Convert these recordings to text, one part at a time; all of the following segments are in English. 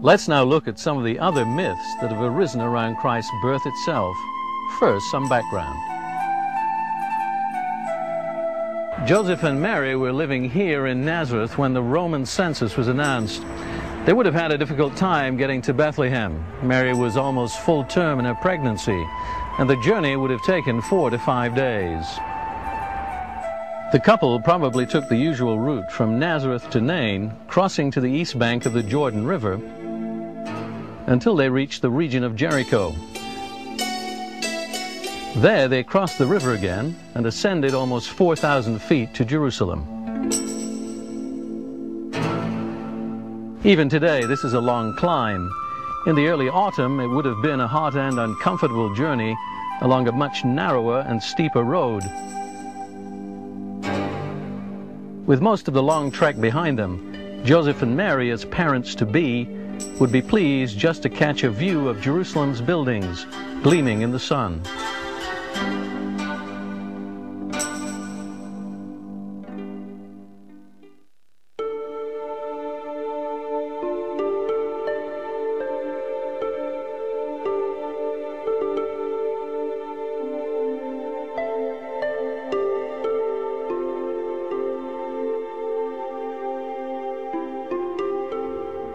Let's now look at some of the other myths that have arisen around Christ's birth itself. First, some background. Joseph and Mary were living here in Nazareth when the Roman census was announced. They would have had a difficult time getting to Bethlehem. Mary was almost full term in her pregnancy, and the journey would have taken 4 to 5 days. The couple probably took the usual route from Nazareth to Nain, crossing to the east bank of the Jordan River until they reached the region of Jericho. There they crossed the river again and ascended almost 4,000 feet to Jerusalem. Even today, this is a long climb. In the early autumn, it would have been a hot and uncomfortable journey along a much narrower and steeper road. With most of the long trek behind them, Joseph and Mary, as parents-to-be, would be pleased just to catch a view of Jerusalem's buildings gleaming in the sun.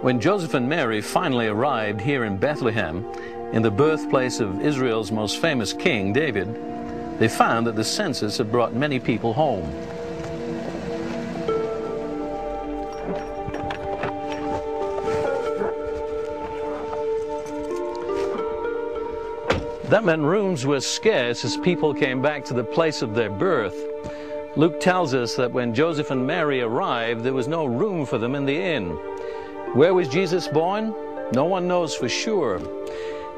When Joseph and Mary finally arrived here in Bethlehem, in the birthplace of Israel's most famous king, David, they found that the census had brought many people home. That meant rooms were scarce as people came back to the place of their birth. Luke tells us that when Joseph and Mary arrived, there was no room for them in the inn. Where was Jesus born? No one knows for sure.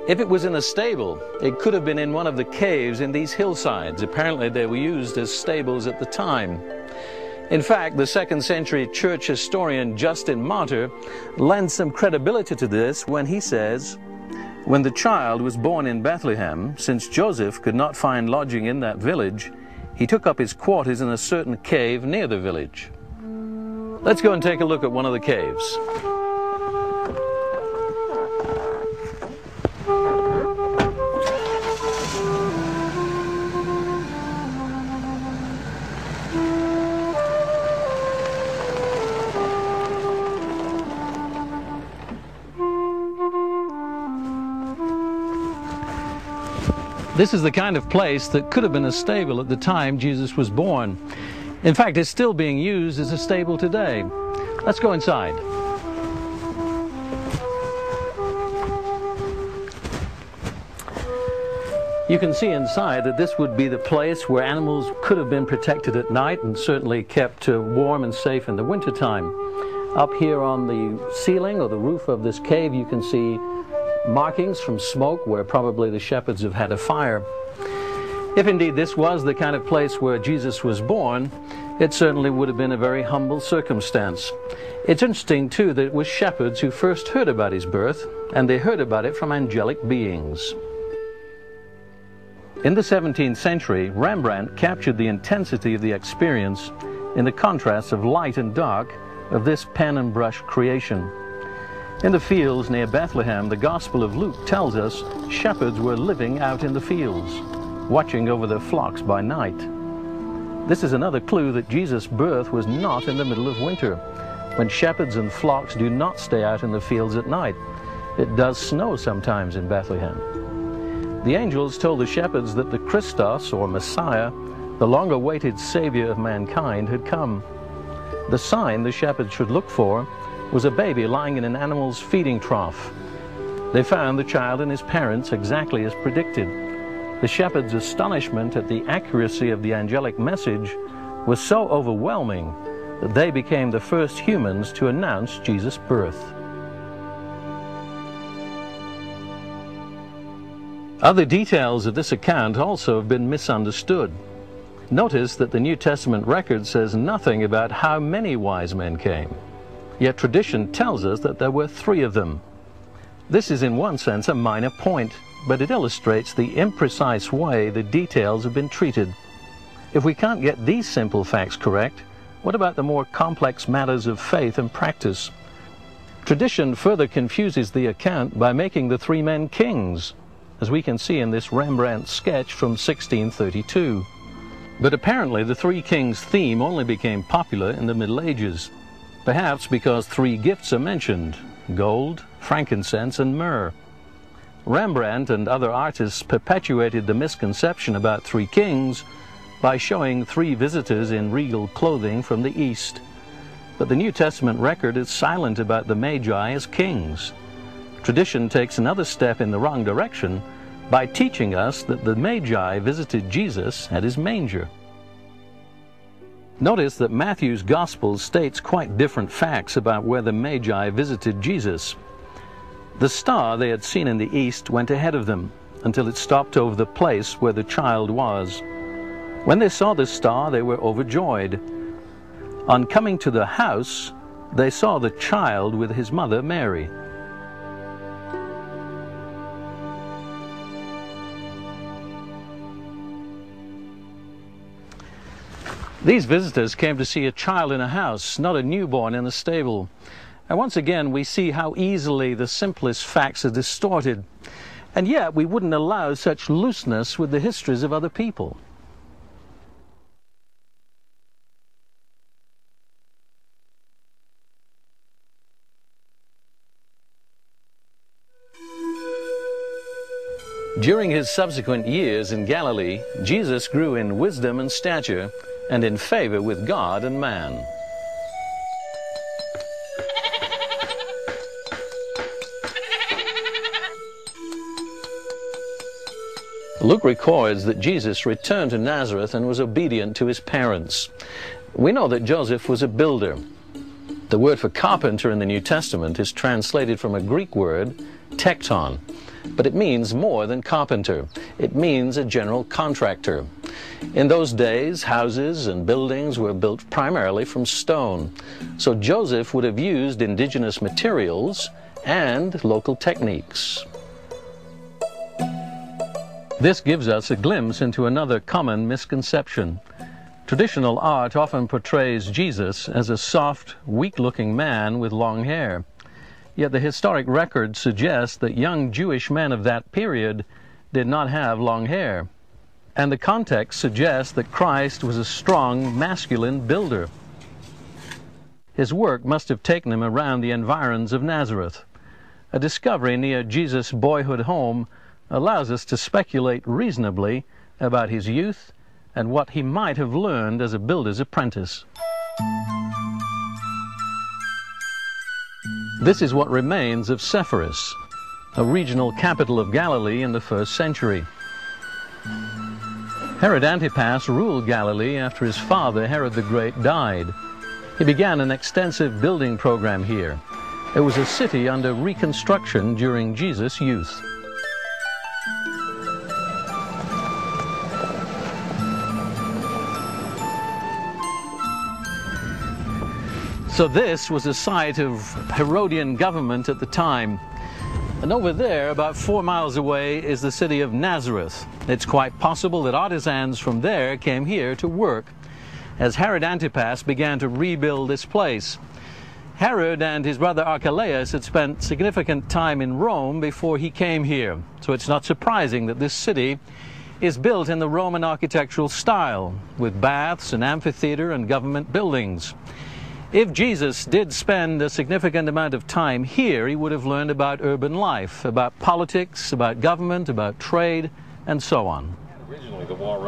If it was in a stable, it could have been in one of the caves in these hillsides. Apparently they were used as stables at the time. In fact, the 2nd century church historian Justin Martyr lends some credibility to this when he says, "When the child was born in Bethlehem, since Joseph could not find lodging in that village, he took up his quarters in a certain cave near the village." Let's go and take a look at one of the caves. This is the kind of place that could have been a stable at the time Jesus was born. In fact, it's still being used as a stable today. Let's go inside. You can see inside that this would be the place where animals could have been protected at night and certainly kept warm and safe in the wintertime. Up here on the ceiling or the roof of this cave, you can see markings from smoke where probably the shepherds have had a fire. If indeed this was the kind of place where Jesus was born, it certainly would have been a very humble circumstance. It's interesting too that it was shepherds who first heard about his birth, and they heard about it from angelic beings. In the 17th century, Rembrandt captured the intensity of the experience in the contrast of light and dark of this pen and brush creation. In the fields near Bethlehem, the Gospel of Luke tells us shepherds were living out in the fields, watching over their flocks by night. This is another clue that Jesus' birth was not in the middle of winter, when shepherds and flocks do not stay out in the fields at night. It does snow sometimes in Bethlehem. The angels told the shepherds that the Christos, or Messiah, the long-awaited Savior of mankind, had come. The sign the shepherds should look for was a baby lying in an animal's feeding trough. They found the child and his parents exactly as predicted. The shepherds' astonishment at the accuracy of the angelic message was so overwhelming that they became the first humans to announce Jesus' birth. Other details of this account also have been misunderstood. Notice that the New Testament record says nothing about how many wise men came. Yet tradition tells us that there were 3 of them. This is in one sense a minor point, but it illustrates the imprecise way the details have been treated. If we can't get these simple facts correct, what about the more complex matters of faith and practice? Tradition further confuses the account by making the three men kings, as we can see in this Rembrandt sketch from 1632. But apparently the three kings theme only became popular in the Middle Ages, perhaps because three gifts are mentioned: gold, frankincense, and myrrh. Rembrandt and other artists perpetuated the misconception about three kings by showing three visitors in regal clothing from the East. But the New Testament record is silent about the Magi as kings. Tradition takes another step in the wrong direction by teaching us that the Magi visited Jesus at his manger. Notice that Matthew's Gospel states quite different facts about where the Magi visited Jesus. The star they had seen in the east went ahead of them until it stopped over the place where the child was. When they saw the star, they were overjoyed. On coming to the house, they saw the child with his mother Mary. These visitors came to see a child in a house, not a newborn in a stable. And once again, we see how easily the simplest facts are distorted. And yet, we wouldn't allow such looseness with the histories of other people. During his subsequent years in Galilee, Jesus grew in wisdom and stature and in favor with God and man. Luke records that Jesus returned to Nazareth and was obedient to his parents. We know that Joseph was a builder. The word for carpenter in the New Testament is translated from a Greek word, tekton, but it means more than carpenter. It means a general contractor. In those days, houses and buildings were built primarily from stone, so Joseph would have used indigenous materials and local techniques. This gives us a glimpse into another common misconception. Traditional art often portrays Jesus as a soft, weak-looking man with long hair. Yet the historic record suggests that young Jewish men of that period did not have long hair. And the context suggests that Christ was a strong, masculine builder. His work must have taken him around the environs of Nazareth. A discovery near Jesus' boyhood home allows us to speculate reasonably about his youth and what he might have learned as a builder's apprentice. This is what remains of Sepphoris, a regional capital of Galilee in the 1st century. Herod Antipas ruled Galilee after his father, Herod the Great, died. He began an extensive building program here. It was a city under reconstruction during Jesus' youth. So this was a site of Herodian government at the time. And over there, about 4 miles away, is the city of Nazareth. It's quite possible that artisans from there came here to work as Herod Antipas began to rebuild this place. Herod and his brother Archelaus had spent significant time in Rome before he came here. So it's not surprising that this city is built in the Roman architectural style, with baths, an amphitheater, and government buildings. If Jesus did spend a significant amount of time here, he would have learned about urban life, about politics, about government, about trade, and so on. Originally, the wall